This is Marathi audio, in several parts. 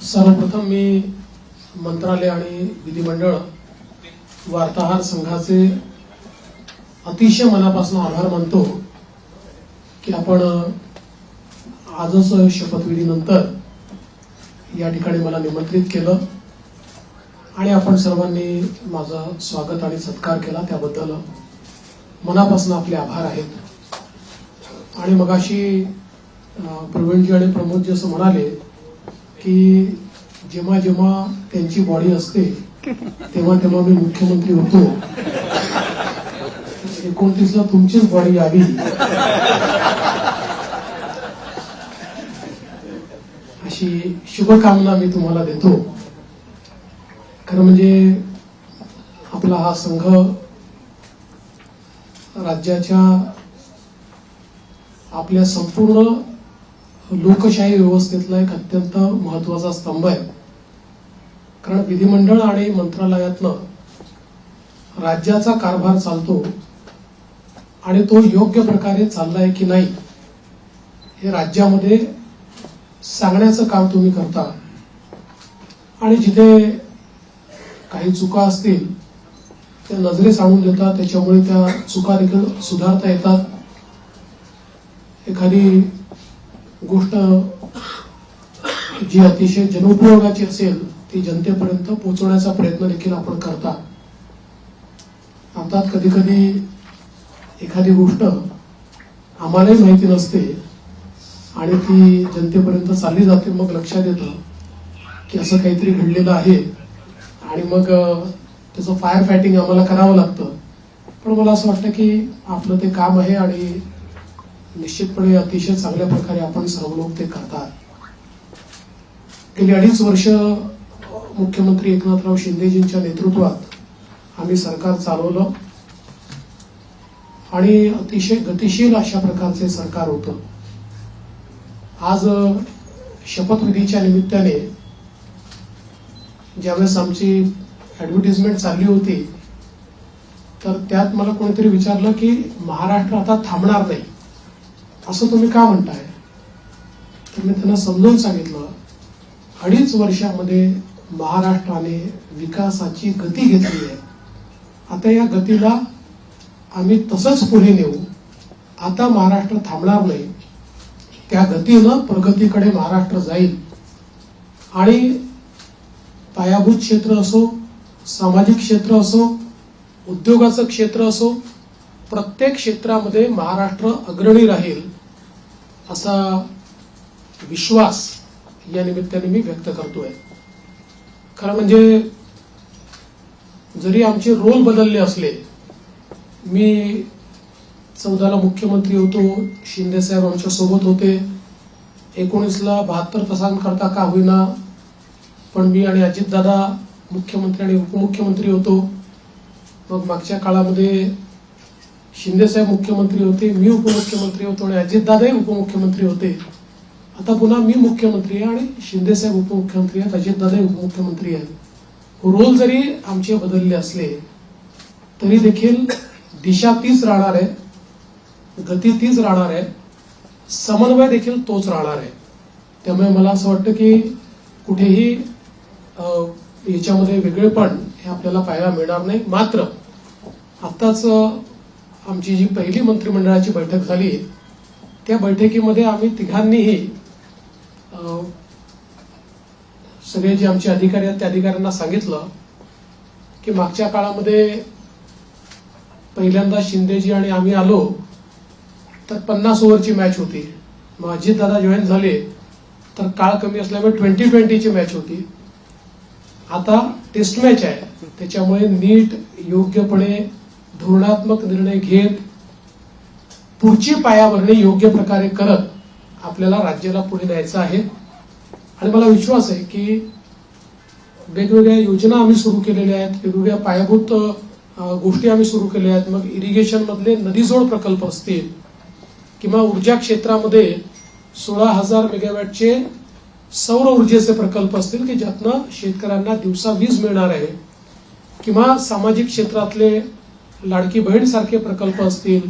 सर्वप्रथम मी मंत्रालय आणि विधिमंडळ वार्ताहर संघाचे अतिशय मनापासून आभार मानतो की आपण आजच शपथविधीनंतर या ठिकाणी मला निमंत्रित केलं आणि आपण सर्वांनी माझं स्वागत आणि सत्कार केला, त्याबद्दल मनापासून आपले आभार आहेत। आणि मगाशी प्रवीणजी आणि प्रमोदजी असं म्हणाले की जेव्हा जेव्हा त्यांची बॉडी असते तेव्हा तेव्हा मी मुख्यमंत्री होतो, 29 ला तुमचीच बॉडी यावी अशी शुभकामना मी तुम्हाला देतो। खरं म्हणजे आपला हा संघ राज्याच्या आपल्या संपूर्ण लोकशाही व्यवस्थेतला एक अत्यंत महत्वाचा स्तंभ आहे। कारण विधिमंडळ आणि मंत्रालयातनं राज्याचा कारभार चालतो आणि तो योग्य प्रकारे चाललाय की नाही हे राज्यामध्ये सांगण्याचं काम तुम्ही करता। आणि जिथे काही चुका असतील त्या नजरेस आणून देतात, त्याच्यामुळे त्या चुका देखील सुधारता येतात। एखादी गोष्ट जी अतिशय जनोपयोगाची असेल ती जनतेपर्यंत पोहोचवण्याचा प्रयत्न देखील आपण करता। अर्थात कधी कधी एखादी गोष्ट आम्हालाही माहिती नसते आणि ती जनतेपर्यंत चालली जाते, मग लक्षात येतं की असं काहीतरी घडलेलं आहे आणि मग त्याचं फायर फायटिंग आम्हाला करावं लागतं। पण मला असं वाटतं की आपलं ते काम आहे आणि निश्चितपणे अतिशय चांगल्या प्रकारे आपण सर्व लोक ते करतात। गेली 2.5 वर्ष मुख्यमंत्री एकनाथराव शिंदेजींच्या नेतृत्वात आम्ही सरकार चालवलं आणि अतिशय गतिशील अशा प्रकारचे सरकार होतं। आज शपथविधीच्या निमित्ताने ज्यावेळेस आमची ऍडव्हर्टाइजमेंट चालली होती तर त्यात मला कोणीतरी विचारलं की महाराष्ट्र आता थांबणार नाही असं तुम्ही का म्हणताय? तर मी त्यांना समजावून सांगितलं 2.5 वर्षामध्ये महाराष्ट्राने विकासाची गती घेतली आहे। आता या गतीला आम्ही तसंच पुढे नेऊ। आता महाराष्ट्र थांबणार नाही, त्या गतीनं प्रगतीकडे महाराष्ट्र जाईल आणि पायाभूत क्षेत्र असो, सामाजिक क्षेत्र असो, उद्योगाचं क्षेत्र असो, प्रत्येक क्षेत्रामध्ये महाराष्ट्र अग्रणी राहील असा विश्वास या निमित्ताने मी व्यक्त करतोय। खरं म्हणजे जरी आमचे रोल बदलले असले, मी 14 ला मुख्यमंत्री होतो, शिंदे साहेब आमच्या सोबत होते, 19 ला 72 तासांकरता का होईना पण मी आणि अजितदादा मुख्यमंत्री आणि उपमुख्यमंत्री होतो। मग मागच्या काळामध्ये शिंदे साहेब मुख्यमंत्री होते, मी उपमुख्यमंत्री होतो आणि अजितदादाही उपमुख्यमंत्री होते। आता पुन्हा मी मुख्यमंत्री आहे आणि शिंदे साहेब उपमुख्यमंत्री आहेत, अजितदादाही उपमुख्यमंत्री आहेत। रोल जरी आमचे बदलले असले तरी देखील दिशा तीच राहणार आहे, गती तीच राहणार आहे, समन्वय देखील तोच राहणार आहे। त्यामुळे मला असं वाटतं की कुठेही याच्यामध्ये वेगळेपण हे आपल्याला पाहायला मिळणार नाही। मात्र आताच आमची जी पहिली मंत्रिमंडळाची बैठक झाली त्या बैठकीमध्ये आम्ही तिघांनीही सगळे जे आमचे अधिकारी आहेत त्या अधिकाऱ्यांना सांगितलं की मागच्या काळामध्ये पहिल्यांदा शिंदेजी आणि आम्ही आलो तर 50 ओव्हरची मॅच होती, मग अजितदादा जॉईन झाले तर काळ कमी असल्यामुळे 20-20ची मॅच होती। आता टेस्ट मॅच आहे, त्याच्यामुळे नीट योग्यपणे धोरणात्मक निर्णय घेत पुढची पायाभरणी योग्य प्रकारे करत आपल्याला राज्याला पुढे न्यायचं आहे। आणि मला विश्वास आहे की वेगवेगळ्या योजना आम्ही सुरू केलेल्या आहेत, वेगवेगळ्या पायाभूत गोष्टी आम्ही सुरू केल्या आहेत। मग इरिगेशन मधले नदीजोड प्रकल्प असतील किंवा ऊर्जा क्षेत्रामध्ये 16,000 मेगावॅटचे सौर ऊर्जेचे प्रकल्प असतील की ज्यातनं शेतकऱ्यांना दिवसा वीज मिळणार आहे, किंवा सामाजिक क्षेत्रातले लाडकी बहीण सारखे प्रकल्प असतील,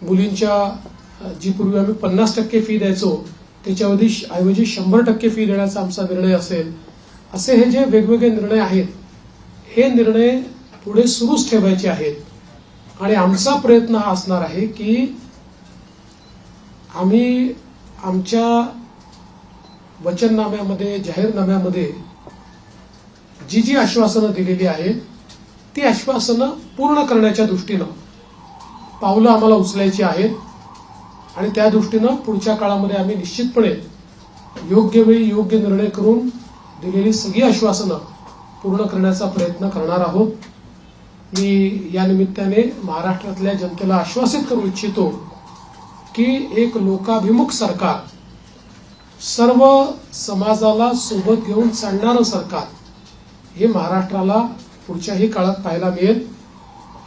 मुलींच्या जी पूर्वी आम्ही 50% फी द्यायचो त्याच्याऐवजी 100% फी देण्याचा आमचा निर्णय असेल, असे हे जे वेगवेगळे निर्णय आहेत, हे निर्णय पुढे सुरूच ठेवायचे आहेत आणि आमचा प्रयत्न हा असणार आहे की आम्ही आमच्या वचननाम्यामध्ये, जाहीरनाम्यामध्ये जी जी आश्वासनं दिलेली आहेत ती आश्वासनं पूर्ण करण्याच्या दृष्टीनं पावलं आम्हाला उचलायची आहेत आणि त्या दृष्टीनं पुढच्या काळामध्ये आम्ही निश्चितपणे योग्य वेळी योग्य निर्णय करून दिलेली सगळी आश्वासनं पूर्ण करण्याचा प्रयत्न करणार आहोत. मी या निमित्ताने महाराष्ट्रातल्या जनतेला आश्वासित करू इच्छितो की एक लोकाभिमुख सरकार, सर्व समाजाला सोबत घेऊन चालणारं सरकार हे महाराष्ट्राला पुढच्याही काळात पाहायला मिळेल.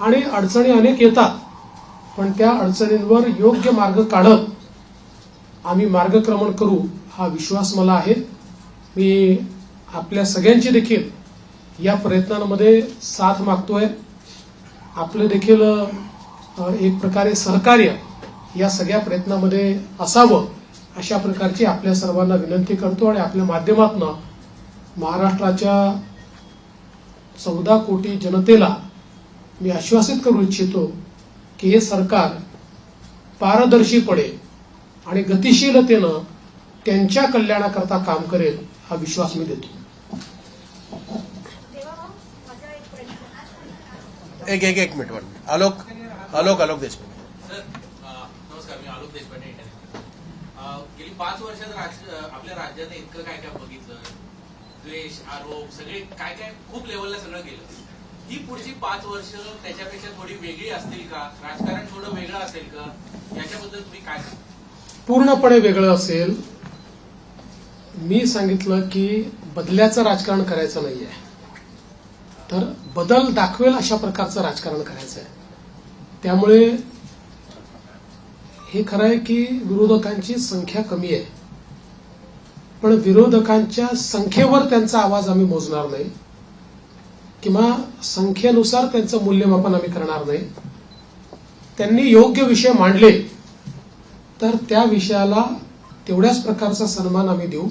आणि अडचणी अनेक येतात, पण त्या अडचणींवर योग्य मार्ग काढत आम्ही मार्गक्रमण करू हा विश्वास मला आहे. मी आपल्या सगळ्यांची देखील या प्रयत्नांमध्ये साथ मागतोय. आपलं देखील एक प्रकारे सहकार्य या सगळ्या प्रयत्नामध्ये असावं अशा प्रकारची आपल्या सर्वांना विनंती करतो आणि आपल्या माध्यमातून महाराष्ट्राच्या 14 कोटी जनतेला मी आश्वासित करू इच्छितो की हे सरकार पारदर्शीपणे आणि गतिशीलतेनं त्यांच्या कल्याणाकरता काम करेल हा विश्वास मी देतो. एक मिनिट आलोक देशमुख. सर नमस्कार, मी आलोक देशपांडे. गेली 5 वर्षात आपल्या राज्याने इतकं काय काय बघितलं, द्वेष, आरोप, सगळे काय काय खूप लेवलला सगळं गेलं. ही पुढची 5 वर्ष त्याच्यापेक्षा थोडी वेगळी असतील का? राजकारण थोडं वेगळं असेल का? याच्याबद्दल तुम्ही काय सांगा? पूर्णपणे वेगळं असेल. मी सांगितलं की बदल्याचं राजकारण करायचं नाहीये, तर बदल दाखवेल अशा प्रकारचं राजकारण करायचं आहे. त्यामुळे हे खरं आहे की विरोधकांची संख्या कमी आहे, पण विरोधकांच्या संख्येवर त्यांचा आवाज आम्ही मोजणार नाही किंवा संख्येनुसार त्यांचं मूल्यमापन आम्ही करणार नाही. त्यांनी योग्य विषय मांडले तर त्या विषयाला तेवढ्याच प्रकारचा सन्मान आम्ही देऊ.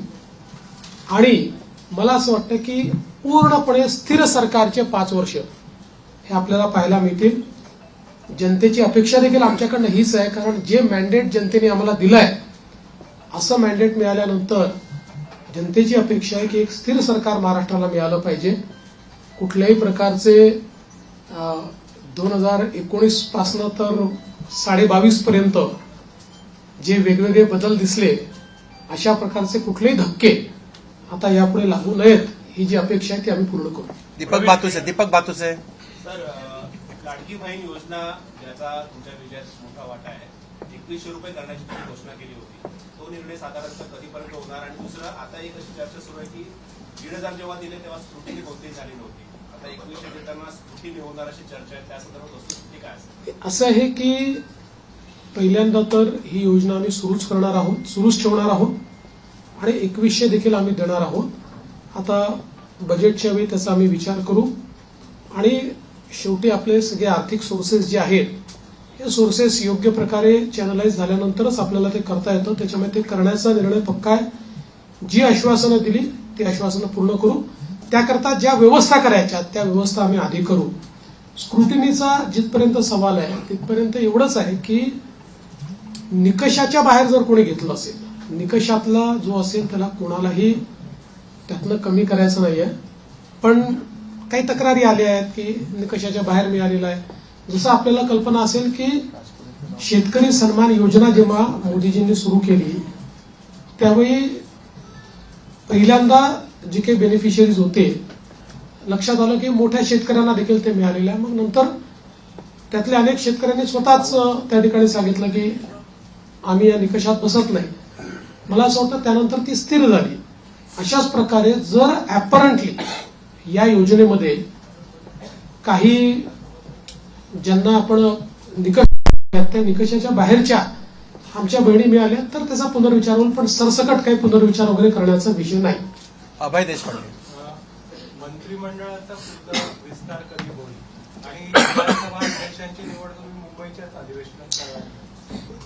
आणि मला असं वाटतं की पूर्णपणे स्थिर सरकारचे 5 वर्ष हे आपल्याला पाहायला मिळतील. जनतेची अपेक्षा देखील आमच्याकडनं हीच आहे, कारण जे मॅन्डेट जनतेने आम्हाला दिलंय असं मॅन्डेट मिळाल्यानंतर जनतेची अपेक्षा आहे की एक स्थिर सरकार महाराष्ट्राला मिळालं पाहिजे. कुठल्याही प्रकारचे 2019 पासनं तर 22.5 पर्यंत जे वेगवेगळे बदल दिसले अशा प्रकारचे कुठलेही धक्के आता यापुढे लागू नयेत ही जी अपेक्षा आहे ती आम्ही पूर्ण करू. दीपक बातुसे. सर, लाडकी बहीण योजना ज्याचा तुमच्या विजयात मोठा वाटा आहे, 2100 रुपये करण्याची तुम्ही घोषणा केली होती. तो निर्णय साधारणतः कधीपर्यंत होणार? आणि दुसरं, आता एक अशी चर्चा सुरू आहे की 1,500 जेव्हा दिले तेव्हा स्क्रुटिनी कोणतीही झाली नव्हती. आता 2100 देताना स्क्रुटिनी होणार अशी चर्चा आहे. त्या संदर्भात वस्तुस्थिती काय असेल? असं आहे की पहिल्यांदा तर ही योजना आम्ही सुरूच ठेवणार आहोत आणि 2100 देखील आम्ही देणार आहोत. आता बजेटच्या वेळी त्याचा आम्ही विचार करू आणि शेवटी आपले सगळे आर्थिक सोर्सेस जे आहेत हे सोर्सेस योग्य प्रकारे चॅनलाइज झाल्यानंतरच आपल्याला ते करता येतं. त्याच्यामुळे ते करण्याचा निर्णय पक्का आहे. जी आश्वासनं दिली ती आश्वासनं पूर्ण करू. त्याकरता ज्या व्यवस्था करायच्या त्या व्यवस्था आम्ही आधी करू. स्क्रुटिनीचा जिथपर्यंत सवाल आहे तिथपर्यंत एवढंच आहे की निकषाच्या बाहेर जर कोणी घेतलं असेल, निकषातला जो असेल त्याला कोणालाही त्यातनं कमी करायचं नाहीये. पण काही तक्रारी आल्या आहेत की निकषाच्या बाहेर मिळालेला आहे. जसं आपल्याला कल्पना असेल की शेतकरी सन्मान योजना जेव्हा मोदीजींनी सुरू केली त्यावेळी पहिल्यांदा जे काही बेनिफिशियरीज होते लक्षात आलं की मोठ्या शेतकऱ्यांना देखील ते मिळालेलं आहे. मग नंतर त्यातल्या अनेक शेतकऱ्यांनी स्वतःच त्या ठिकाणी सांगितलं की आम्ही या निकषात बसत नाही. मला असं वाटतं त्यानंतर ती स्थिर झाली. अशाच प्रकारे जर ऍपरंटली या योजनेमध्ये काही ज्यांना आपण निकष त्या निकषाच्या बाहेरच्या आमच्या बहिणी मिळाल्या तर त्याचा पुनर्विचार होईल, पण सरसकट काही पुनर्विचार वगैरे करण्याचा विषय नाही. अभय देशपांडे. मंत्रिमंडळाचा विस्तार कधी होईल आणि विधानसभा अध्यक्षांची निवड तुम्ही मुंबईच्याच अधिवेशनात करा?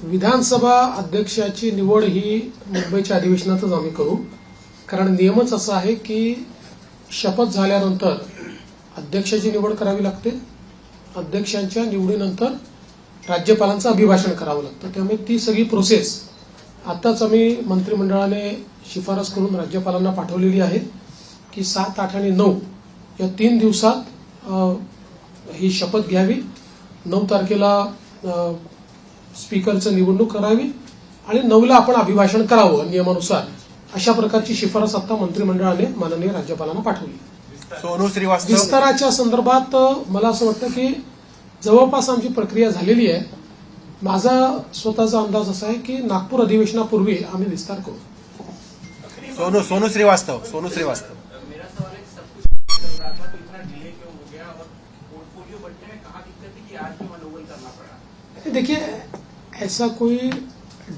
विधानसभा अध्यक्षाची निवड ही मुंबईच्या अधिवेशनातच आम्ही करू, कारण नियमच असा आहे की शपथ झाल्यानंतर अध्यक्षाची निवड करावी लागते. अध्यक्षांच्या निवडीनंतर राज्यपालांचं अभिभाषण करावं लागतं. त्यामुळे ती सगळी प्रोसेस आताच आम्ही मंत्रिमंडळाने शिफारस करून राज्यपालांना पाठवलेली आहे की 7, 8 आणि 9 या 3 दिवसात ही शपथ घ्यावी. 9 तारखेला स्पीकरचं निवडणूक करावी आणि 9ला आपण अभिभाषण करावं नियमानुसार. अशा प्रकारची शिफारस आता मंत्रिमंडळाने माननीय राज्यपालांना पाठवली. सोनू श्रीवास्तव. विस्ताराच्या संदर्भात मला असं वाटतं की जवळपास आमची प्रक्रिया झालेली आहे. माझा स्वतःचा अंदाज असा आहे की नागपूर अधिवेशनापूर्वी आम्ही विस्तार करू. सोनू श्रीवास्तव. मेरा सवाल है कि सब कुछ चल रहा था तो इतना डिले क्यों हो गया और पोर्टफोलियो बनने में कहाँ दिक्कत थी कि आज भी मनोबल करना पड़ा? देखिए, ऐसा कोई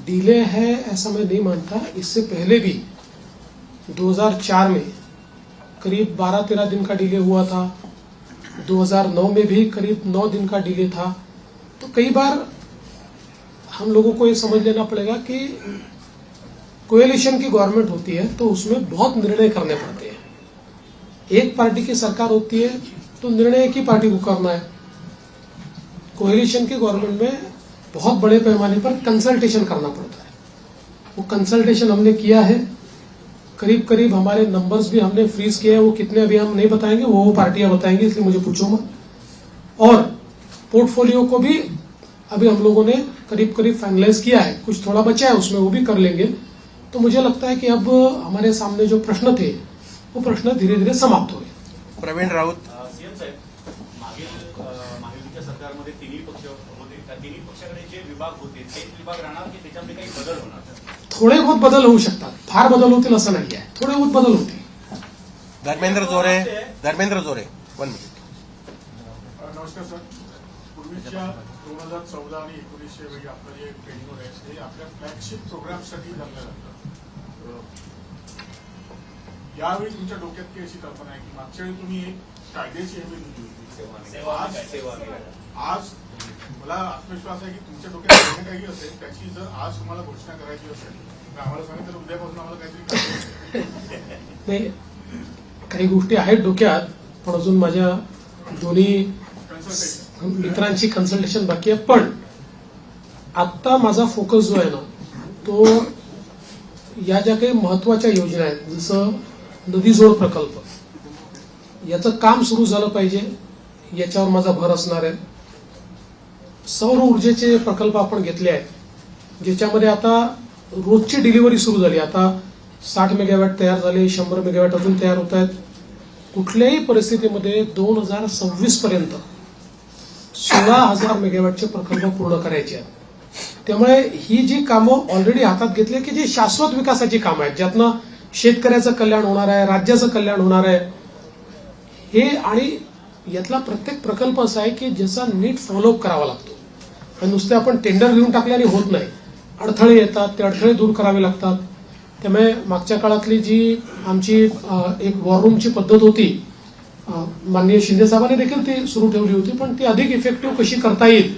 डिले है ऐसा मैं नहीं मानता. इससे पहले भी 2004 में करीब 12-13 दिन का डिले हुआ था. 2009 में भी करीब 9 दिन का डिले था. तो कई बार हम लोगों को ये समझ लेना पड़ेगा कि कोएलिशन की गवर्नमेंट होती है तो उसमें बहुत निर्णय करने पड़ते हैं. एक पार्टी की सरकार होती है तो निर्णय एक ही पार्टी को करना है. कोएलिशन की गवर्नमेंट में बहुत बड़े पैमाने पर कंसल्टेशन करना पड़ता है. वो कंसल्टेशन हमने किया है. करीब करीब हमारे नंबर्स भी हमने फ्रीज किए हैं. वो कितने अभी हम नहीं बताएंगे, वो पार्टियां बताएंगी, इसलिए मुझे पूछो मत. और पोर्टफोलियो को भी अभी हम लोगों ने करीब करीब फाइनलाइज किया है. कुछ थोड़ा बचा है उसमें, वो भी कर लेंगे. तो मुझे लगता है कि अब हमारे सामने जो प्रश्न थे वो प्रश्न धीरे धीरे समाप्त हो गए. प्रवीण राऊत. सीएम साहेब, मागील महायुतीच्या सरकारमध्ये तिन्ही पक्ष होते. त्या तिन्ही पक्षाकडे जे विभाग होते तेच विभाग राहणार की त्याच्यामध्ये काही बदल होणार? थोडे बहुत बदल होऊ शकतात. फार बदल होतील असं नाही आहे. थोडे बहुत बदल होतील. धर्मेंद्र जोरे. 1 मिनिट. नमस्कार सर. पूर्वीच्या 2014 आणि 1900 वेळी आपलं जे ट्रेनिंग आहे ते आपल्या फ्लॅगशिप प्रोग्रामसाठी जमलं जातं. यावेळी तुमच्या डोक्यात की अशी कल्पना आहे की मागच्या वेळी तुम्ही एक कायद्याची हमी दिली होती. आज मला आत्मविश्वास आहे की तुमच्या डोक्यात काही असेल त्याची जर आज तुम्हाला घोषणा करायची असेल तर आम्हाला सांगितलं उद्यापासून आम्हाला काहीतरी नाही, काही गोष्टी आहेत डोक्यात, पण अजून माझ्या दोन्ही मित्रांची कन्सल्टेशन बाकी आहे. पण आत्ता माझा फोकस जो आहे ना तो या ज्या काही महत्वाच्या योजना आहेत, जसं नदी जोड प्रकल्प, याचं काम सुरू झालं पाहिजे याच्यावर माझा भर असणार आहे. सौर ऊर्जेचे प्रकल्प आपण घेतले आहेत ज्याच्यामध्ये आता रोजची डिलिव्हरी सुरू झाली. आता 60 मेगावॅट तयार झाले, 100 मेगावॅट अजून तयार होत आहेत. कुठल्याही परिस्थितीमध्ये 2026 पर्यंत 16,000 मेगावॅटचे प्रकल्प पूर्ण करायचे आहेत. त्यामुळे ही जी कामं ऑलरेडी हातात घेतली की जी शाश्वत विकासाची कामं आहेत, ज्यातनं शेतकऱ्याचं कल्याण होणार आहे, राज्याचं कल्याण होणार आहे, हे आणि यातला प्रत्येक प्रकल्प असा आहे की ज्याचा नीट फॉलोअप करावा लागतो. आणि नुसते आपण टेंडर घेऊन टाकल्याने होत नाही. अडथळे येतात, ते अडथळे दूर करावे लागतात. त्यामुळे मागच्या काळातली जी आमची एक वॉररूमची पद्धत होती, माननीय शिंदे साहेबांनी देखील ती सुरू ठेवली होती, पण ती अधिक इफेक्टिव्ह कशी करता येईल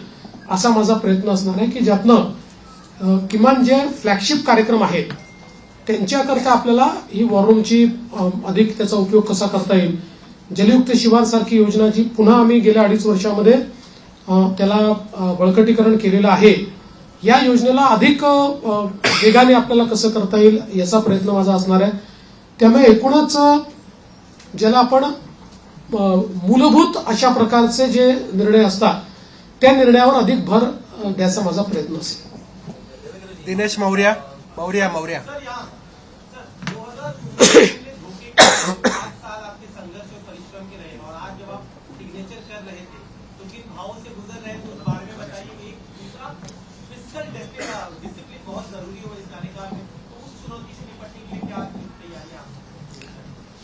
असा माझा प्रयत्न असणार आहे की ज्यातनं किमान जे फ्लॅगशिप कार्यक्रम आहेत त्यांच्याकरता आपल्याला ही वॉररूमची अधिक त्याचा उपयोग कसा करता येईल. जलयुक्त शिवार सारखी योजना जी पुन्हा आम्ही गेल्या 2.5 वर्षामध्ये त्याला बळकटीकरण केलेलं आहे, या योजनेला अधिक वेगाने आपल्याला कसं करता येईल याचा प्रयत्न माझा असणार आहे. त्यामुळे एकूणच ज्याला आपण मूलभूत अशा प्रकारचे जे निर्णय असतात त्या निर्णयावर अधिक भर द्यायचा माझा प्रयत्न असेल. दिनेश मौर्या.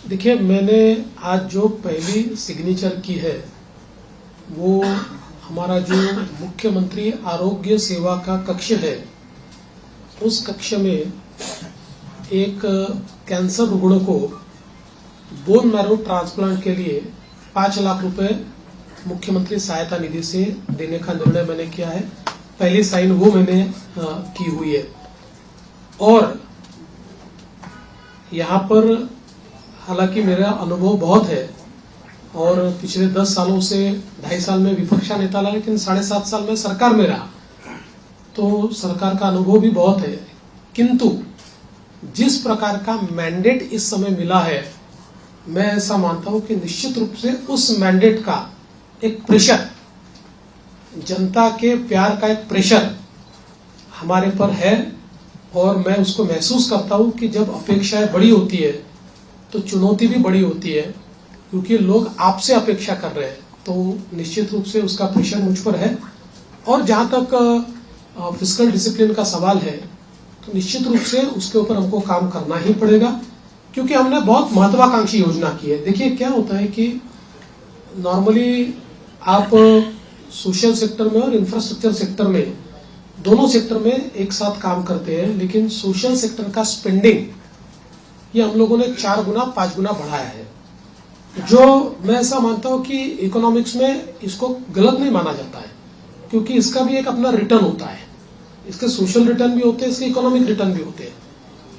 देखिए, मैंने आज जो पहली सिग्नेचर की है वो हमारा जो मुख्यमंत्री आरोग्य सेवा का कक्ष है, उस कक्ष में एक कैंसर रुग्ण को बोन मैरो ट्रांसप्लांट के लिए 5 लाख रुपए मुख्यमंत्री सहायता निधि से देने का निर्णय मैंने किया है. पहली साइन वो मैंने की हुई है. और यहाँ पर हालांकि मेरा अनुभव बहुत है और पिछले 10 सालों से 2.5 साल में विपक्ष का नेता रहा, लेकिन 7.5 साल में सरकार में रहा, तो सरकार का अनुभव भी बहुत है। किंतु जिस प्रकार का मैंडेट इस समय मिला है, मैं ऐसा मानता हूं कि निश्चित रूप से उस मैंडेट का एक प्रेशर, जनता के प्यार का एक प्रेशर हमारे पर है और मैं उसको महसूस करता हूं कि जब अपेक्षाएं बड़ी होती है तो चुनौती भी बड़ी होती है, क्योंकि लोग आपसे अपेक्षा कर रहे हैं, तो निश्चित रूप से उसका प्रेशर मुझ पर है। और जहां तक फिस्कल डिसिप्लिन का सवाल है, तो निश्चित रूप से उसके ऊपर हमको काम करना ही पड़ेगा, क्योंकि हमने बहुत महत्वाकांक्षी योजना की है। देखिए क्या होता है कि नॉर्मली आप सोशल सेक्टर में और इंफ्रास्ट्रक्चर सेक्टर में, दोनों सेक्टर में एक साथ काम करते हैं, लेकिन सोशल सेक्टर का स्पेंडिंग ये हम लोगों ने 4 गुना 5 गुना बढ़ाया है, जो मैं ऐसा मानता हूं कि इकोनॉमिक्स में इसको गलत नहीं माना जाता है, क्योंकि इसका भी एक अपना रिटर्न होता है। इसके सोशल रिटर्न भी होते हैं, इसके इकोनॉमिक रिटर्न भी होते हैं,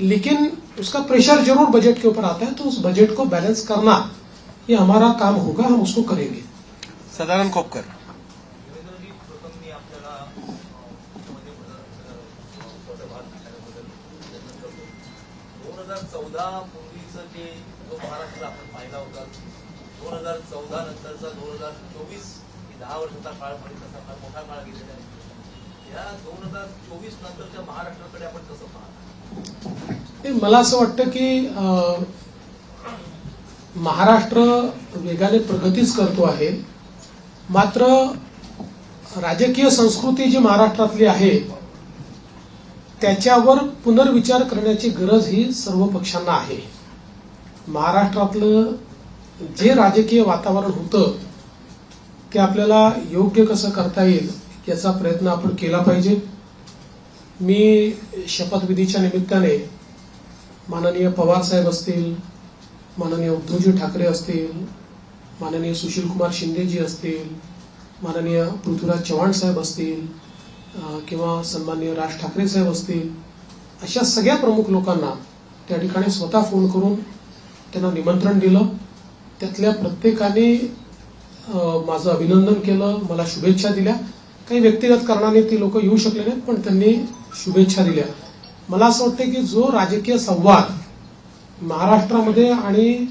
लेकिन उसका प्रेशर जरूर बजट के ऊपर आता है, तो उस बजट को बैलेंस करना ये हमारा काम होगा, हम उसको करेंगे। सदानंद खोपकर. देवेंद्रजी, प्रथम मी आपल्याला मुख्यमंत्री पदभार घेतल्याबद्दल अभिनंदन करतो. 2014 पूर्वीचं जे जो महाराष्ट्र आपण पाहिला होता, 2014 नंतरचा 2024 ही 10 वर्षाचा काळ म्हणजे तसा फार मोठा काळ गेलेला आहे. या 2024 नंतरच्या महाराष्ट्राकडे आपण कसं पाहता? मला असं वाटतं की महाराष्ट्र वेगाने प्रगतीच करतो आहे, मात्र राजकीय संस्कृती जी महाराष्ट्रातली आहे त्याच्यावर पुनर्विचार करण्याची गरज ही सर्व पक्षांना आहे. महाराष्ट्रातलं जे राजकीय वातावरण होतं ते आपल्याला योग्य कसं करता येईल याचा प्रयत्न आपण केला पाहिजे. मी शपथविधीच्या निमित्ताने माननीय पवार साहेब असतील, माननीय उद्धवजी ठाकरे असतील, माननीय सुशीलकुमार शिंदेजी असतील, माननीय पृथ्वीराज चव्हाण साहेब असतील किंवा सन्माननीय राज ठाकरे साहेब असतील, अशा सगळ्या प्रमुख लोकांना त्या ठिकाणी स्वतः फोन करून त्यांना निमंत्रण दिलं. त्यातल्या प्रत्येकाने माझं अभिनंदन केलं, मला शुभेच्छा दिल्या. काही व्यक्तिगत कारणाने ती लोक येऊ शकले नाहीत, पण त्यांनी शुभेच्छा दिल्या. मला असं वाटतं की जो राजकीय संवाद महाराष्ट्रामध्ये आणि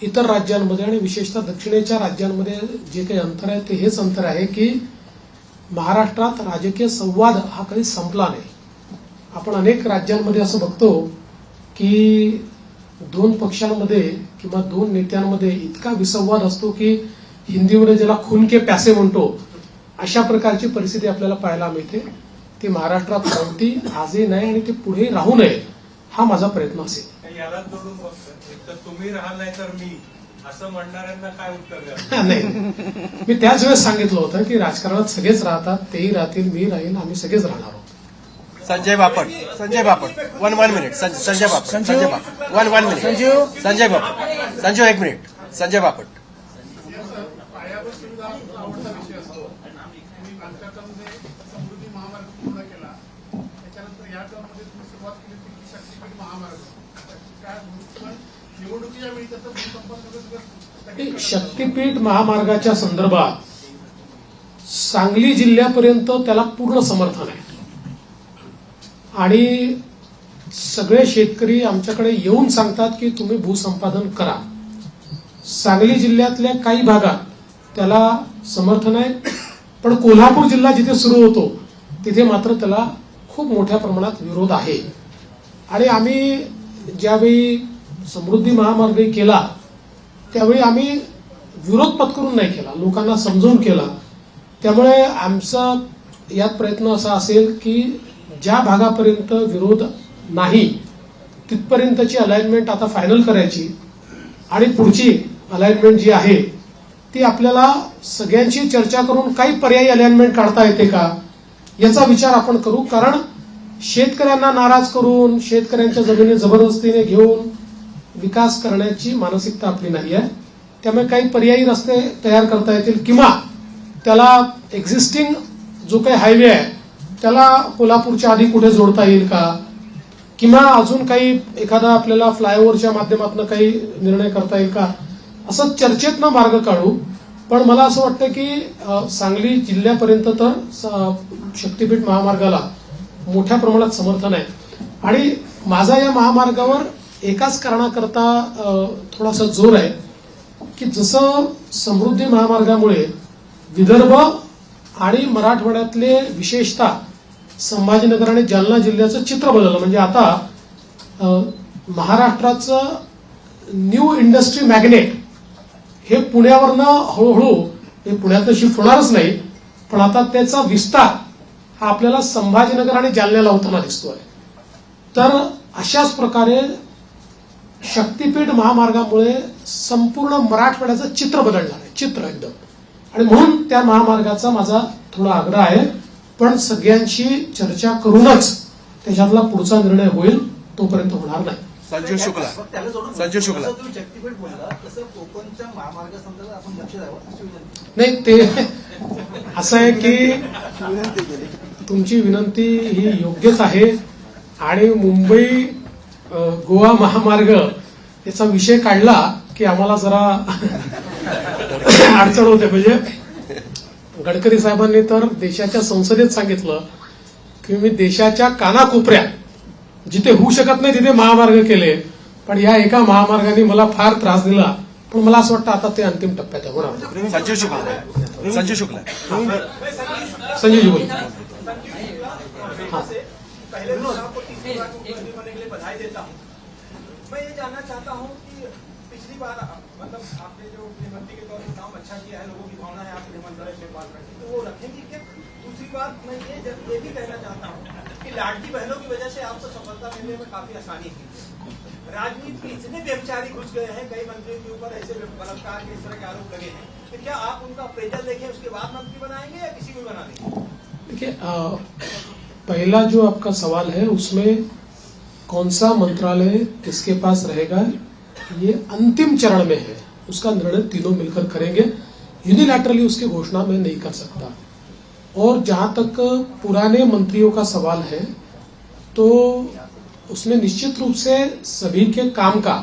इतर राज्यांमध्ये आणि विशेषतः दक्षिणेच्या राज्यांमध्ये जे काही अंतर आहे ते हेच अंतर आहे की महाराष्ट्रात राजकीय संवाद हा कधी संपला नाही. आपण अनेक राज्यांमध्ये असं बघतो की 2 पक्षांमध्ये किंवा 2 नेत्यांमध्ये इतका विसंवाद असतो की हिंदीमध्ये ज्याला खून के प्यासे म्हणतो, अशा प्रकारची परिस्थिती आपल्याला पाहायला मिळते. ती महाराष्ट्रात नव्हती, आजही नाही आणि ते पुढे राहू नये हा माझा प्रयत्न असेल. याला जोडून बघतो एक तर तुम्ही राहाल नाही तर मी असं म्हणणाऱ्यांना काय उत्तर द्या? नाही, मी त्याच वेळेस सांगितलं होतं की राजकारणात सगळेच राहतात, तेही राहतील, मी राहील, आम्ही सगळेच राहणार आहोत. Sanjay Bapat. One minute. Sanjay Bapat. 1 minute. Sanjay Bapat. Sanju 1 minute. Sanjay Bapat. पायाभूत सुविधा आवडता विषय असतो. तुम्ही मागच्या टर्ममध्ये समृद्धी महामार्ग पूर्ण केला, त्याच्यानंतर या टर्ममध्ये तुम्ही सुरुवात केली ती शक्तीपीठ महामार्ग. काय निवडणुकीच्या वेळी त्याचं भूसंपादन शक्तीपीठ महामार्गाच्या संदर्भात सांगली जिल्ह्यापर्यंत त्याला पूर्ण समर्थन आहे आणि सगळे शेतकरी आमच्याकडे येऊन सांगतात की तुम्ही भूसंपादन करा. सांगली जिल्ह्यातल्या काही भागात त्याला समर्थन आहे, पण कोल्हापूर जिल्हा जिथे सुरू होतो तिथे मात्र त्याला खूप मोठ्या प्रमाणात विरोध आहे. आणि आम्ही ज्यावेळी समृद्धी महामार्ग केला त्यावेळी आम्ही विरोध पत्करून नाही केला, लोकांना समजावून केला. त्यामुळे आमचा यात प्रयत्न असा असेल की ज्या भागापर्यंत विरोध नाही तिथपर्यंतची अलाइनमेंट आता फायनल करायची आणि पुढची अलाइनमेंट जी आहे ती आपल्याला सगळ्यांची चर्चा करून काही पर्यायी अलाइनमेंट काढता येते का याचा विचार आपण करू. कारण शेतकऱ्यांना नाराज करून शेतकऱ्यांच्या जमिनी जबरदस्तीने घेऊन विकास करण्याची मानसिकता आपली नाही आहे. त्यामुळे काही पर्यायी रस्ते तयार करता येतील किंवा त्याला एक्झिस्टिंग जो काही हायवे आहे त्याला कोल्हापूरच्या आधी कुठे जोडता येईल का, किंवा अजून काही एखादा आपल्याला फ्लायओव्हरच्या माध्यमातून काही निर्णय करता येईल का, असं चर्चेतनं मार्ग काढू. पण मला असं वाटतं की सांगली जिल्ह्यापर्यंत तर शक्तीपीठ महामार्गाला मोठ्या प्रमाणात समर्थन आहे. आणि माझा या महामार्गावर एकाच कारणाकरता थोडासा जोर आहे की जसं समृद्धी महामार्गामुळे विदर्भ आणि मराठवाड्यातले विशेषतः संभाजीनगर आणि जालना जिल्ह्याचं चित्र बदललं. म्हणजे आता महाराष्ट्राचं न्यू इंडस्ट्री मॅग्नेट हे पुण्यावरनं हळूहळू, हे पुण्यातनं शिफ्ट होणारच नाही, पण आता त्याचा विस्तार हा आपल्याला संभाजीनगर आणि जालन्याला होताना दिसतोय. तर अशाच प्रकारे शक्तीपीठ महामार्गामुळे संपूर्ण मराठवाड्याचं चित्र बदलणार आहे, चित्र एकदम. आणि म्हणून त्या महामार्गाचा माझा थोडा आग्रह आहे. पण सगळ्यांशी चर्चा करूनच त्याच्यातला पुढचा निर्णय होईल, तोपर्यंत होणार नाही. संजू शुक्ला. त्याला जोडून संजू शुक्ला. जसं तुम्ही शक्तीपीठ बोलला तसं कोकणच्या महामार्गासंदर्भात आपण लक्ष द्यावं अशी विनंती. नाही, ते असं आहे की तुमची विनंती ही योग्यच आहे. आणि मुंबई गोवा महामार्ग याचा विषय काढला की आम्हाला जरा अडचण होते. म्हणजे गडकरी साहेबांनी तर देशाच्या संसदेत सांगितलं की मी देशाच्या कानाकोपऱ्यात जिथे होऊ शकत नाही तिथे महामार्ग केले, पण या एका महामार्गाने मला फार त्रास दिला. पण मला असं वाटतं आता ते अंतिम टप्प्यात आहे. होणार. संजू शुक्ला. संजू शुक्ला. संजय बोल. पहले तो आपको तीसरी बार मुख्यमंत्री बनने के लिए बधाई देता हूँ. मैं ये जानना चाहता हूँ कि पिछली बार मतलब आपने जो मुख्यमंत्री के तौर पर काम अच्छा किया है, लोगों की भावना है आपके मंत्रालय में बात रखी, तो वो रखेंगे क्या? दूसरी बात मैं ये भी कहना चाहता हूँ कि लाडली बहनों की वजह से आपको सफलता मिलने में काफी आसानी हुई. राजनीति में इतने व्यभिचारी घुस गए हैं, कई मंत्रियों के ऊपर ऐसे बलात्कार के इस तरह के आरोप लगे हैं, तो क्या आप उनका अप्रेजल देखें उसके बाद मंत्री बनाएंगे या किसी को बना देंगे? देखिए, पहला जो आपका सवाल है उसमें कौन सा मंत्रालय किसके पास रहेगा ये अंतिम चरण में है. उसका निर्णय तीनों मिलकर करेंगे. यूनिलैटरली उसकी घोषणा मैं नहीं कर सकता. और जहां तक पुराने मंत्रियों का सवाल है तो उसमें निश्चित रूप से सभी के काम का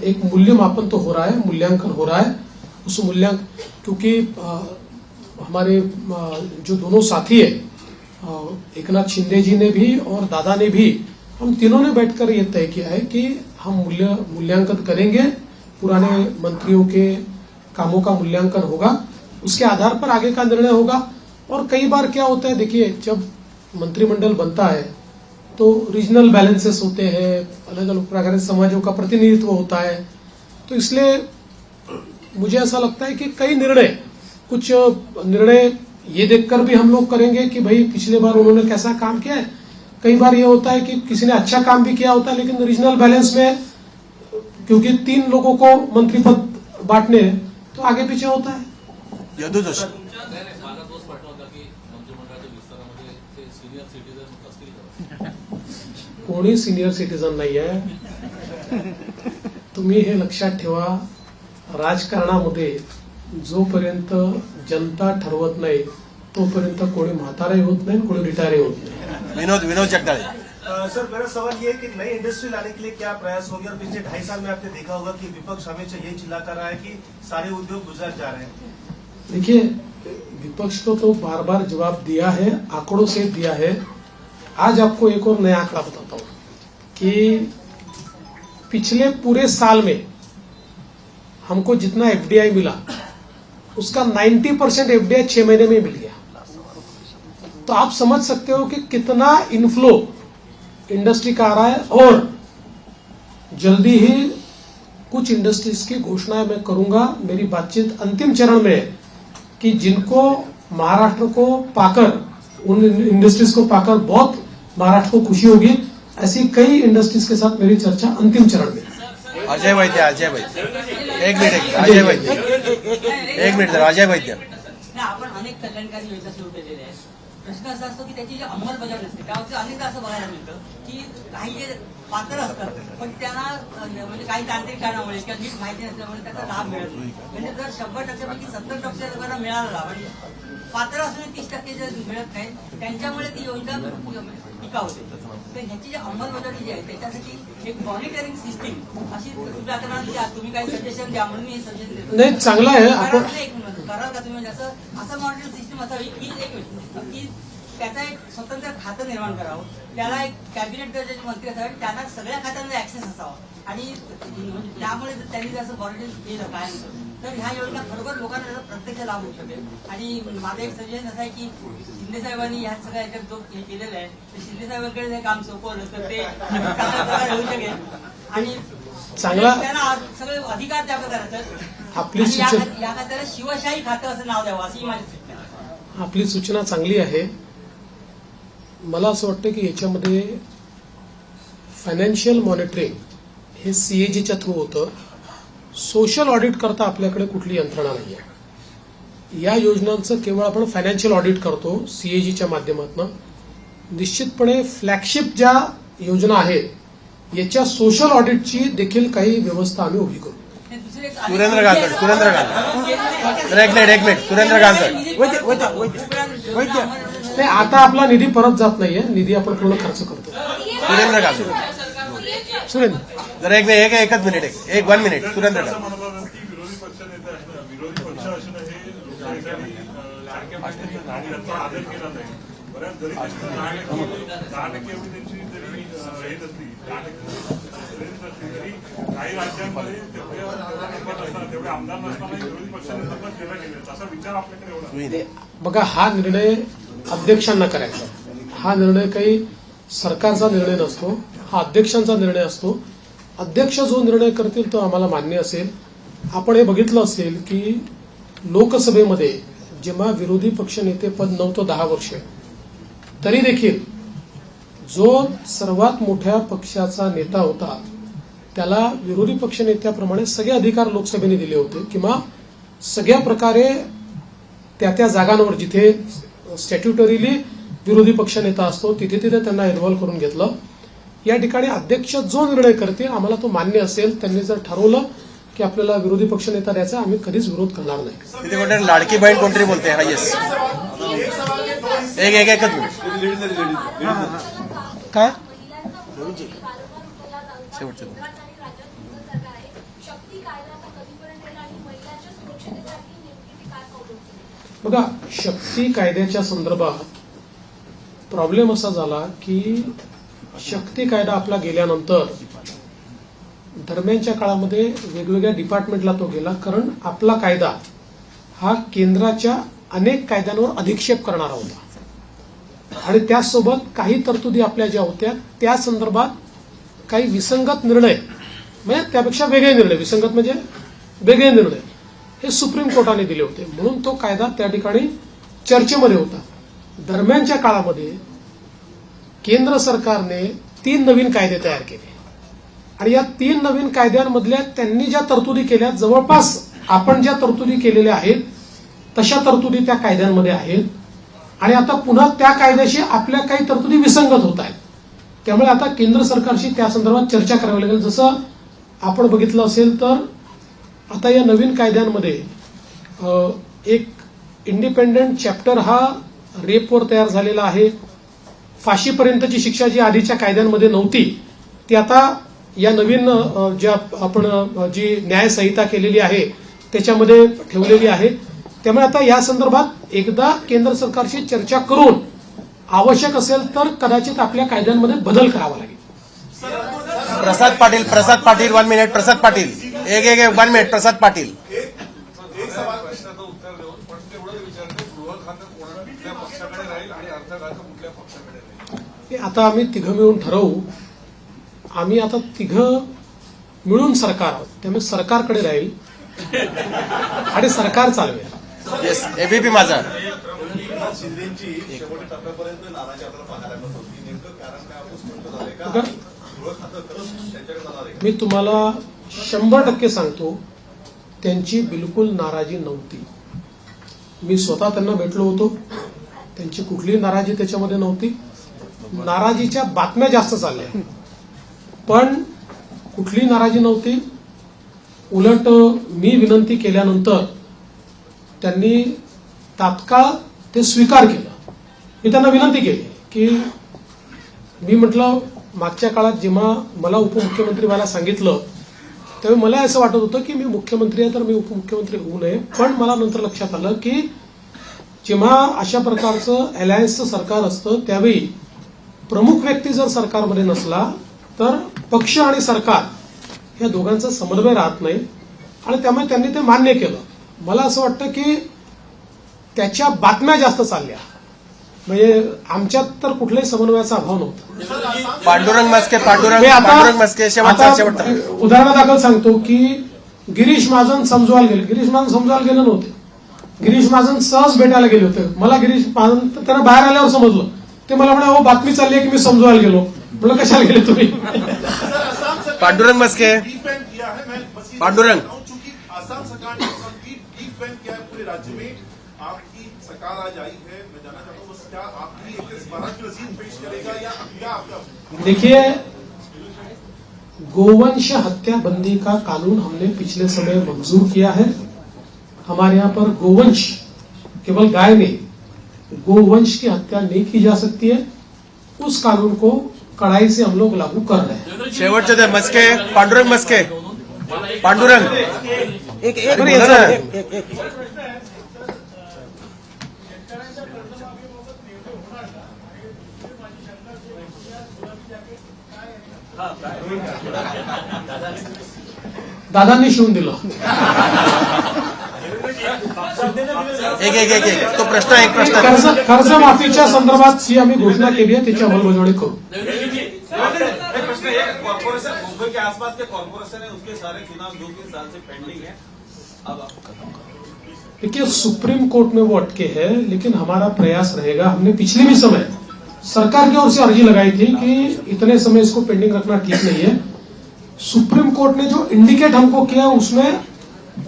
एक मूल्यमापन तो हो रहा है, मूल्यांकन हो रहा है. उस मूल्यांकन क्योंकि हमारे जो दोनों साथी है एकनाथ शिंदे जी ने भी और दादा ने भी, हम तीनों ने बैठकर ये तय किया है कि हम मूल्यांकन करेंगे, पुराने मंत्रियों के कामों का मूल्यांकन होगा, उसके आधार पर आगे का निर्णय होगा. और कई बार क्या होता है, देखिए जब मंत्रिमंडल बनता है तो रीजनल बैलेंसेस होते हैं, अलग अलग प्रकार के समाजों का प्रतिनिधित्व होता है. तो इसलिए मुझे ऐसा लगता है कि कई कुछ निर्णय ये देखकर भी हम लोग करेंगे कि भाई पिछले बार उन्होंने कैसा काम किया है. कई बार ये होता है कि किसी ने अच्छा काम भी किया होता है, लेकिन रीजनल बैलेंस में क्योंकि 3 लोगों को मंत्री पद बांटने हैं तो आगे पीछे होता है. यदू जोशी. माझा तोच प्रश्न होता की मंत्रिमंडळाच्या विस्तारामध्ये ते सिनियर सिटीजन असतील का? कोणी सिनियर सिटीजन नाही आहे. तुम्ही हे लक्षात ठेवा, राजकारणामध्ये जोपर्यंत जनता ठरवत नाही तोपर्यंत कोणी म्हातारे होत नाही, कोणी रिटायरही होत नाही. विनोद जगदाळे. सर, मेरा सवाल ये है कि नई इंडस्ट्री लाने के लिए क्या प्रयास होंगे? और पिछले 2.5 साल में आपने देखा होगा कि विपक्ष हमेशा यही चिल्लाता रहा है कि सारे उद्योग गुजर जा रहे हैं. देखिए, विपक्ष को तो बार बार जवाब दिया है, आंकड़ों से दिया है. आज आपको एक और नया आंकड़ा बताता हूं कि पिछले पूरे साल में हमको जितना एफडीआई मिला उसका 90% एफडीआई 6 महीने में मिल गया. तो आप समझ सकते हो कि कितना इनफ्लो इंडस्ट्री का आ रहा है. और जल्दी ही कुछ इंडस्ट्रीज की घोषणा मैं करूंगा. मेरी बातचीत अंतिम चरण में है कि जिनको महाराष्ट्र को पाकर, उन इंडस्ट्रीज को पाकर बहुत महाराष्ट्र को खुशी होगी, ऐसी कई इंडस्ट्रीज के साथ मेरी चर्चा अंतिम चरण में. अजय वैद्य. एक मिनिट. अजय वैद्य. एक मिनिट. अजय वैद्य. आपण अनेक कल्याणकारी योजना सुरू केलेल्या आहेत. प्रश्न असा असतो की त्याची जी अंमलबजावणी असते त्यावरती अनेकदा असं बघायला मिळतं की काही जे पात्र असतात पण त्यांना म्हणजे काही तांत्रिक कारणामुळे किंवा नीट माहिती नसल्यामुळे त्याचा लाभ मिळत नाही. म्हणजे जर 100%पैकी 70% लोकांना मिळाला लाभ आणि पात्र असून 30% जर मिळत नाही त्यांच्यामुळे ती योजना टिकावते. तर ह्याची जी अंमलबजावणी जी आहे त्याच्यासाठी एक मॉनिटरिंग सिस्टीम अशी तुम्ही काही सजेशन द्या म्हणून मी सजेशन देतो. नाही, चांगलं आहे. आपण कराल का तुम्ही म्हणजे असं मॉनिटरिंग सिस्टीम असावी की एक मिनिट की त्याचा एक स्वतंत्र खातं निर्माण करावं, त्याला एक कॅबिनेट दर्जाचे मंत्री असावे, त्यांना सगळ्या खात्यांना ऍक्सेस असावा आणि म्हणजे त्यामुळे जर त्यांनी जर असं मॉनिटरिंग केलं काय तर ह्या योजना खरोखर लोकांना त्याचा प्रत्यक्ष लाभ होऊ शकेल. आणि माझं एक सजेशन असं आहे की शिंदे साहेबांनी ह्या सगळ्या याच्यात जो हे केलेलं आहे तर शिंदे साहेबांकडे हे काम सोपवलं तर ते चांगल्या प्रकारे होऊ शकेल आणि चांगला त्यांना सगळे अधिकार द्यावे करायचं. आपली आणि सूचना या खात्याला शिवशाही खातं असं नाव द्यावं अशी माझी सूचना आहे. आपली सूचना चांगली आहे. मला असं वाटतं की याच्यामध्ये फायनान्शियल मॉनिटरिंग हे सीएजीच्या थ्रू होतं. सोशल ऑडिट करता आपल्याकडे कुठली यंत्रणा नाही आहे. या योजनांचं केवळ आपण फायनान्शियल ऑडिट करतो सीएजीच्या माध्यमातून. निश्चितपणे फ्लॅगशिप ज्या योजना आहेत याच्या सोशल ऑडिटची देखील काही व्यवस्था आम्ही उभी करू. सुरेंद्र गांगड एक मिनिट सुरेंद्र गांगड नाही, आता आपला निधी परत जात नाहीये. निधी आपण पूर्ण खर्च करतो. सुरेंद्र गांगड सुरेंद्र जरा एकच मिनिट एक 1 मिनिट सुरेंद्र गांगड. म्हणत होतं की विरोधी पक्ष नेते असणं विरोधी पक्ष असणं हे लोकशाहीसाठी लाडक्या बहिणीचा आणि त्याचा आदर केला जाईल. बऱ्याच जरी त्यांची 10% एवढी त्यांची जरी हे नसली 10% तरी काही राज्यांमध्ये तेवढे आमदार नसताना विरोधी पक्षाने पण केला गेले असा विचार आपल्याकडे एवढा. बघा, हा निर्णय अध्यक्षांना करायचा. हा निर्णय काही सरकारचा निर्णय नसतो, हा अध्यक्षांचा निर्णय असतो. अध्यक्ष जो निर्णय करतील तो आम्हाला मान्य असेल. आपण हे बघितलं असेल की लोकसभेमध्ये जेव्हा विरोधी पक्षनेते पद नव्हतं 10 वर्ष, तरी देखील जो सर्वात मोठ्या पक्षाचा नेता होता त्याला विरोधी पक्षनेत्याप्रमाणे सगळे अधिकार लोकसभेने दिले होते किंवा सगळ्या प्रकारे त्या जागांवर जिथे स्टॅट्युटरीली विरोधी पक्षनेता असतो तिथे त्यांना इन्व्हॉल्व्ह करून घेतलं. या ठिकाणी अध्यक्ष जो निर्णय करतील आम्हाला तो मान्य असेल. त्यांनी जर ठरवलं की आपल्याला विरोधी पक्षनेता द्यायचा आम्ही कधीच विरोध करणार नाही. तिथे कोणतरी लाडकी बहीण कोणतरी बोलते हा येस एकच मिनिट काय शेवटचं बघा, शक्ती कायद्याच्या संदर्भात प्रॉब्लेम असा झाला की शक्ती कायदा आपला गेल्यानंतर दरम्यानच्या काळामध्ये वेगवेगळ्या डिपार्टमेंटला तो गेला. कारण आपला कायदा हा केंद्राच्या अनेक कायद्यांवर अधिक्षेप करणारा होता आणि त्याचसोबत काही तरतुदी आपल्या ज्या होत्या त्या संदर्भात काही विसंगत निर्णय म्हणजे त्यापेक्षा वेगळे निर्णय, विसंगत म्हणजे वेगळे निर्णय हे सुप्रीम कोर्टाने दिले होते. म्हणून तो कायदा त्या ठिकाणी चर्चेमध्ये होता. दरम्यानच्या काळामध्ये केंद्र सरकारने 3 नवीन कायदे तयार केले आणि या 3 नवीन कायद्यांमधल्या त्यांनी ज्या तरतुदी केल्या जवळपास आपण ज्या तरतुदी केलेल्या आहेत तशा तरतुदी त्या कायद्यांमध्ये आहेत आणि आता पुन्हा त्या कायद्याशी आपल्या काही तरतुदी विसंगत होत आहेत. त्यामुळे आता केंद्र सरकारशी त्या संदर्भात चर्चा करावी लागेल. जसं आपण बघितलं असेल तर आता या नवीन कायद्यांमध्ये एक इंडिपेंडंट चॅप्टर हा रेपवर तयार झालेला आहे. फाशीपर्यंतची शिक्षा जी आधीच्या कायद्यांमध्ये नव्हती ती आता या नवीन ज्या आपण जी न्यायसंहिता केलेली आहे त्याच्यामध्ये ठेवलेली आहे. त्यामुळे आता या संदर्भात एकदा केंद्र सरकारशी चर्चा करून आवश्यक असेल तर कदाचित आपल्या कायद्यांमध्ये बदल करावा लागेल. प्रसाद पाटील 1 मिनिट प्रसाद पाटील एक 1 मिनिट प्रसाद पाटील. एक सवाल प्रश्नाचं उत्तर देऊन पण तेवढं विचारते गृह खातं कुठल्या पक्षाकडे राहील आणि अर्थ खातं कुठल्या पक्षाकडे राहील हे आता आम्ही तिघं मिळून ठरवू. आम्ही आता तिघं मिळून सरकार आहोत त्यामुळे सरकारकडे राहील आणि सरकार चालवेल. येस एबीपी माझा शिंदेची शेवटच्या टप्प्यापर्यंत नाराजी आपल्याला पाहायला मिळत होती. नेमकं कारण काय आपण स्पष्ट झालंय का? बघा, गृह खातं खरंच त्यांच्याकडे जाणार आहे. मी तुम्हाला 100% सांगतो त्यांची बिलकुल नाराजी नव्हती. मी स्वतः त्यांना भेटलो होतो. त्यांची कुठलीही नाराजी त्याच्यामध्ये नव्हती. नाराजीच्या बातम्या जास्त चालल्या पण कुठली नाराजी नव्हती. उलट मी विनंती केल्यानंतर त्यांनी तात्काळ ते स्वीकार केलं. मी त्यांना विनंती केली की मी म्हटलं मागच्या काळात जेव्हा मला उपमुख्यमंत्री व्हायला सांगितलं तेव्हा मला असं वाटत होतं की मी मुख्यमंत्री आहे तर मी उपमुख्यमंत्री होऊ नये. पण मला नंतर लक्षात आलं की जेव्हा अशा प्रकारचं अलायन्सचं सरकार असतं त्यावेळी प्रमुख व्यक्ती जर सरकारमध्ये नसला तर पक्ष आणि सरकार या दोघांचा समन्वय राहत नाही आणि त्यामुळे त्यांनी ते मान्य केलं. मला असं वाटतं की त्याच्या बातम्या जास्त चालल्या, म्हणजे आमच्यात तर कुठल्याही समन्वयाचा अभाव नव्हता. पांडुरंग मस्के मी पांडुरंग मस्के शेवटचा. उदाहरणादाखल सांगतो की गिरीश महाजन समजवायला गेले. गिरीश महाजन समजवायला गेले नव्हते. गिरीश महाजन सहज भेटायला गेले होते. मला गिरीश महाजन त्यांना बाहेर आल्यावर समजलं. ते मला म्हणे हो बातमी चालली आहे की मी समजवायला गेलो. म्हटलं कशाला गेले तुम्ही. पांडुरंग मस्के पांडुरंग चूंकि आसाम सरकार ने डीप बैन किया है पूरे राज्य में, आपकी सरकार आज आई है, मैं जानना चाहता हूँ बस क्या आपकी एक महाराष्ट्र रसीद पेश करेगा या क्या आपका? देखिए, गोवंश हत्या बंदी का कानून हमने पिछले समय मंजूर किया है. हमारे यहाँ पर गोवंश केवल गाय नहीं, गोवंश की हत्या नहीं की जा सकती है. उस कानून को कड़ाई से हम लोग लागू कर रहे हैं. शेवटचे ते मस्के पांडुरंग मस्के पांडुरंग एक बोला ना. दादांनी शिवून दिलं. एक तो प्रश्न एक प्रश्न कर्जमाफीच्या संदर्भात जी आम्ही घोषणा केली आहे त्याची अंमलबजावणी करू. प्रश्न है, कॉर्पोरेशन मुंबई के आसपास के कॉर्पोरेशन है, उसके सारे चुनाव 2-3 साल से पेंडिंग है. अब देखिए, सुप्रीम कोर्ट में वो अटके हैं, लेकिन हमारा प्रयास रहेगा. हमने पिछले भी समय सरकार की ओर से अर्जी लगाई थी कि इतने समय इसको पेंडिंग रखना ठीक नहीं है. सुप्रीम कोर्ट ने जो इंडिकेट हमको किया उसमें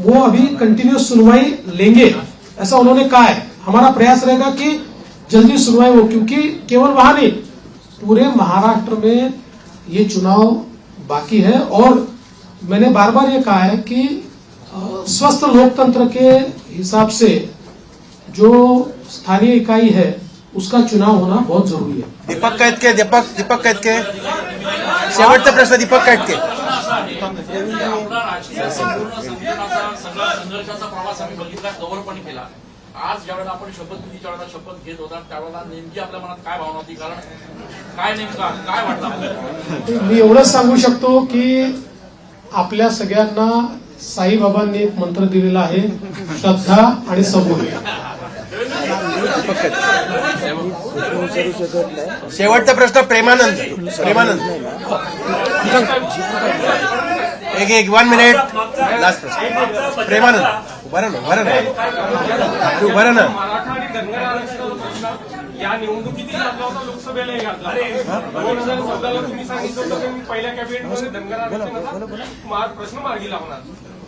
वो अभी कंटिन्यूस सुनवाई लेंगे ऐसा उन्होंने कहा है. हमारा प्रयास रहेगा कि जल्दी सुनवाई हो, क्योंकि केवल वहां नहीं पूरे महाराष्ट्र में ये चुनाव बाकी है. और मैंने बार बार ये कहा है कि स्वस्थ लोकतंत्र के हिसाब से जो स्थानीय इकाई है उसका चुनाव होना बहुत जरूरी है. दीपक कैतके शेवटचा प्रश्न दीपक कैतके. आपला राजकीय संपूर्ण संघटनाचा सगळा संघर्षाचा प्रवास आम्ही बघितला, कव्हर पण केला. आज ज्यावेळेला आपण शपथविधीच्या वेळेला शपथ घेत होता त्यावेळेला नेमकी आपल्या मनात काय भावना होती, कारण काय नेमका काय वाटलं आपल्याला? मी एवढंच सांगू शकतो की आपल्या सगळ्यांना साईबाबांनी एक मंत्र दिलेला आहे, श्रद्धा आणि सबुरी. शेवटचा प्रश्न प्रेमानंद एक 1 मिनिट लास्ट प्रश्न. प्रेमानंद बरं ना मराठा आणि धनगर आरक्षणाचा या निवडणुकीतही घातला होता, लोकसभेलाही घातला. 2014ला तुम्ही सांगितलं होतं की मी पहिल्या कॅबिनेटमध्ये धनगर आरक्षणाचा प्रश्न मार्गी लावणार.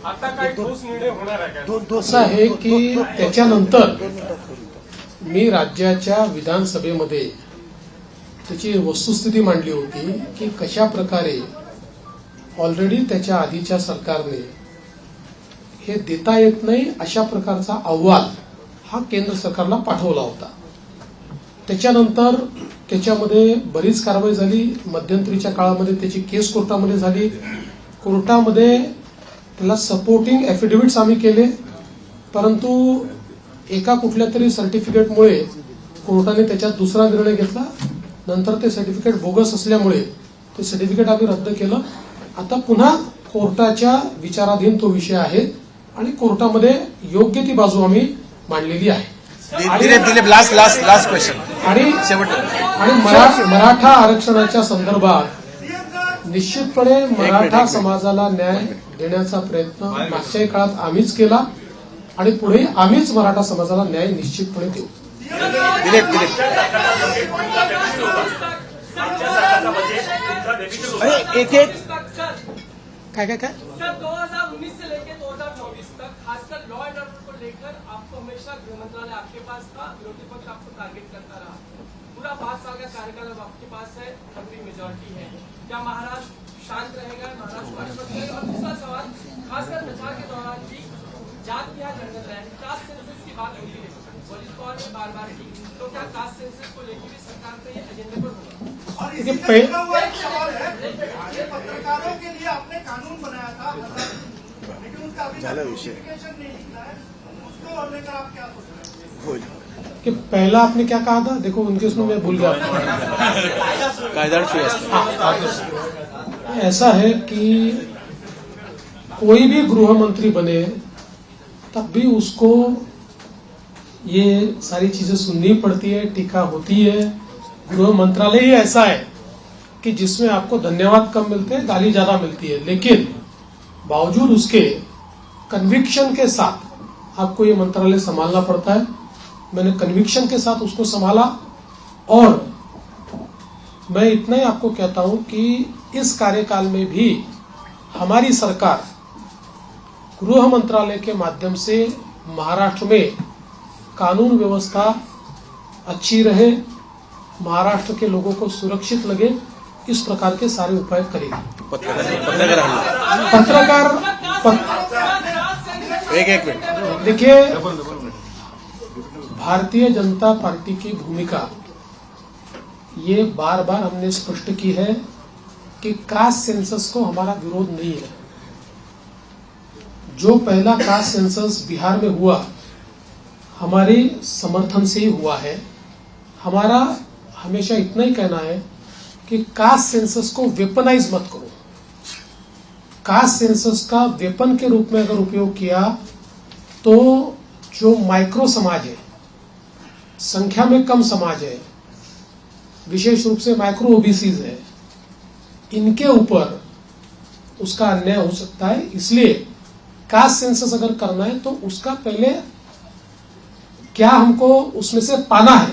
आता काय ठोस निर्णय होणार आहे काय? असं आहे की त्याच्यानंतर मी राज्याच्या विधानसभेमध्ये त्याची वस्तुस्थिती मांडली होती की कशा प्रकारे ऑलरेडी त्याच्या आधीच्या सरकारने हे देता येत नाही अशा प्रकारचा अहवाल हा केंद्र सरकारला पाठवला होता. त्याच्यानंतर त्याच्यामध्ये बरीच कारवाई झाली. मध्यंतरीच्या काळामध्ये त्याची केस कोर्टामध्ये झाली. कोर्टामध्ये त्याला सपोर्टिंग ॲफिडेव्हिट्स आम्ही केले, परंतु एका कुठल्या तरी सर्टिफिकेटमुळे कोर्टाने त्याच्यात दुसरा निर्णय घेतला. नंतर ते सर्टिफिकेट बोगस असल्यामुळे ते सर्टिफिकेट आम्ही रद्द केलं. आता पुन्हा कोर्टाच्या विचाराधीन तो विषय आहे आणि कोर्टामध्ये योग्य ती बाजू आम्ही मांडलेली आहे. लास्ट क्वेश्चन आणि मराठा आरक्षणाच्या संदर्भात निश्चितपणे मराठा समाजाला न्याय देण्याचा प्रयत्न मागच्याही काळात आम्हीच केला आणि पुढे आम्हीच मराठा समाजाला न्याय निश्चितपणे देऊ. काय सर 2019 से लेकर 2024 तक खासकर लॉ एंड ऑर्डर को लेकर आपको हमेशा गृह मंत्रालय आपके पास था, विरोधी पक्ष आपको टारगेट करता रहा. पूरा 5 साल का कार्यकाल अब आपके पास है, मंत्री मेजोरिटी है. क्या महाराष्ट्र शांत रहेगा, महाराष्ट्र मजबूत रहेगा। और दूसरा सवाल, खासकर प्रचार के दौरान भी जात या जनगणना कास्ट सेंसस की बात होती है, वलीद कौर ने बार-बार की, तो क्या कास्ट सेंसस को लेकर भी सरकार का ये एजेंडे पर होगा? और इसी से जुड़ा हुआ एक सवाल है, ये पत्रकारों के लिए आपने कानून बनाया था, लेकिन उसका अभी तक नोटिफिकेशन नहीं निकला है, उसको लेकर आप क्या सोच रहे हैं? कि पहला आपने क्या कहा था? देखो उनके उसमें मैं भूल गया। कायदा सुव्यवस्था ऐसा है कि कोई भी गृह मंत्री बने तब भी उसको ये सारी चीजें सुननी पड़ती है, टीका होती है। गृह मंत्रालय ही ऐसा है कि जिसमें आपको धन्यवाद कम मिलते हैं, गाली ज्यादा मिलती है, लेकिन बावजूद उसके कन्विक्शन के साथ आपको ये मंत्रालय संभालना पड़ता है। मैंने कन्विक्शन के साथ उसको संभाला और मैं इतना ही आपको कहता हूं कि इस कार्यकाल में भी हमारी सरकार गृह मंत्रालय के माध्यम से महाराष्ट्र में कानून व्यवस्था अच्छी रहे, महाराष्ट्र के लोगों को सुरक्षित लगे, इस प्रकार के सारे उपाय करेगी। एक मिनट देखिए, भारतीय जनता पार्टी की भूमिका ये बार बार हमने स्पष्ट की है कि कास्ट सेंसस को हमारा विरोध नहीं है। जो पहला कास्ट सेंसस बिहार में हुआ हमारे समर्थन से ही हुआ है। हमारा हमेशा इतना ही कहना है कि कास्ट सेंसस को वेपनाइज मत करो। कास्ट सेंसस का वेपन के रूप में अगर उपयोग किया तो जो माइक्रो समाज है, संख्या में कम समाज है, विशेष रूप से माइक्रो ओबीसीज है, इनके ऊपर उसका अन्याय हो सकता है। इसलिए कास्ट सेंसस अगर करना है तो उसका पहले क्या हमको उसमें से पाना है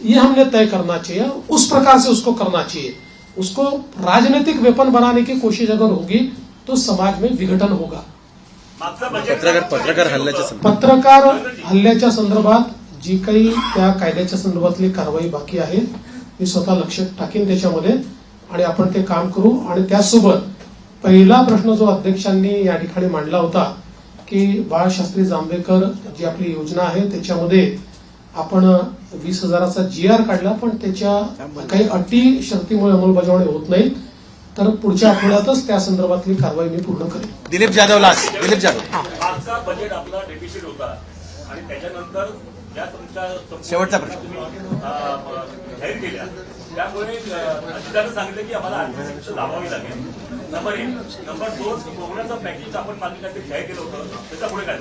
ये हमने तय करना चाहिए, उस प्रकार से उसको करना चाहिए। उसको राजनीतिक वेपन बनाने की कोशिश अगर होगी तो समाज में विघटन होगा। पत्रकार हल्ल्याच्या संदर्भात जी काही त्या कायद्याच्या संदर्भातली कारवाई बाकी आहे मी स्वतः लक्ष टाकीन त्याच्यामध्ये आणि आपण ते काम करू। आणि त्यासोबत पहिला प्रश्न जो अध्यक्षांनी या ठिकाणी मांडला होता की बाळशास्त्री जांभेकर जी आपली योजना आहे त्याच्यामध्ये आपण 20,000चा GR काढला, पण त्याच्या काही अटी शर्तीमुळे अंमलबजावणी होत नाही, तर पुढच्या आठवड्यातच त्या संदर्भातली कारवाई मी पूर्ण करेन। दिलीप जाधव मागचा बजेट आपला डेफिसिट होता आणि त्याच्यानंतर ज्या तुमच्या शेवटचा प्रश्न तुम्ही जाहीर केल्या त्यामुळे अजितांनी सांगितलं की आम्हाला आर्थिक शिक्षा लावावी लागेल। नंबर 1. नंबर 2, कोरोनाचं पॅकेज आपण मागे काहीतरी जाहीर केलं होतं, त्याचा पुढे काय?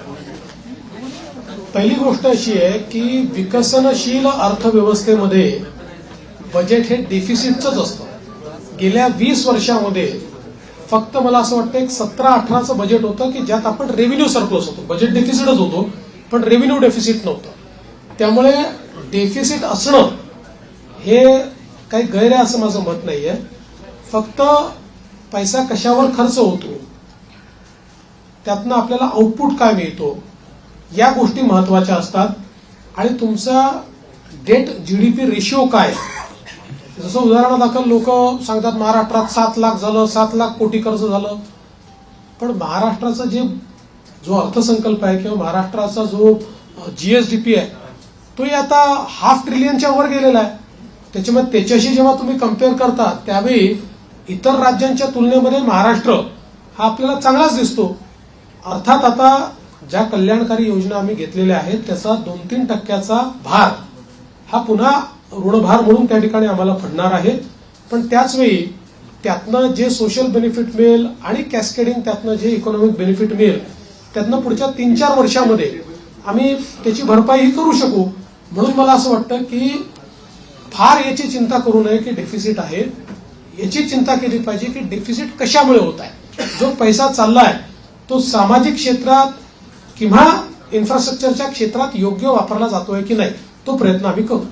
पहिली गोष्ट अशी आहे की विकसनशील अर्थव्यवस्थेमध्ये बजेट हे डेफिसिटच असतं। गेल्या 20 वर्षामध्ये फक्त मला असं वाटतं एक 17-18चं बजेट होतं की ज्यात आपण रेव्हेन्यू सरप्लस होतो, बजेट डेफिसिटच होतो पण रेव्हेन्यू डेफिसिट नव्हतं। त्यामुळे डेफिसिट असणं हे काही गैर आहे असं माझं मत नाहीये। फक्त पैसा कशावर खर्च होतो, त्यातनं आपल्याला आउटपुट काय मिळतो, या गोष्टी महत्वाच्या असतात। आणि तुमचा डेट जीडीपी रेशिओ काय, जसं उदाहरणादाखल लोक सांगतात महाराष्ट्रात 7 लाख झालं, 7 लाख कोटी कर्ज झालं, पण महाराष्ट्राचा जो अर्थसंकल्प आहे किंवा महाराष्ट्राचा जो जीएसडीपी आहे तोही आता ½ ट्रिलियनच्या वर गेलेला आहे। त्याच्यामुळे त्याच्याशी जेव्हा तुम्ही कम्पेअर करता त्यावेळी इतर राज्यांच्या तुलनेमध्ये महाराष्ट्र हा आपल्याला चांगलाच दिसतो। अर्थात आता ज्या कल्याणकारी योजना आम्ही घेतलेल्या आहेत त्याचा 2-3% भार हा पुन्हा ऋणभार म्हणून त्या ठिकाणी आम्हाला पडणार आहे, पण त्याचवेळी त्यातनं जे सोशल बेनिफिट मिळेल आणि कॅस्केडिंग त्यातनं जे इकॉनॉमिक बेनिफिट मिळेल त्यातनं पुढच्या 3-4 वर्षामध्ये आम्ही त्याची भरपाई करू शकू। म्हणून मला असं वाटतं की फार याची चिंता करू नये की डेफिसिट आहे, याची चिंता केली पाहिजे की डेफिसिट कशामुळे होत आहे। जो पैसा चाललाय तो सामाजिक क्षेत्रात किंवा इन्फ्रास्ट्रक्चरच्या क्षेत्रात योग्य वापरला जातोय की नाही, तो प्रयत्न आम्ही करू।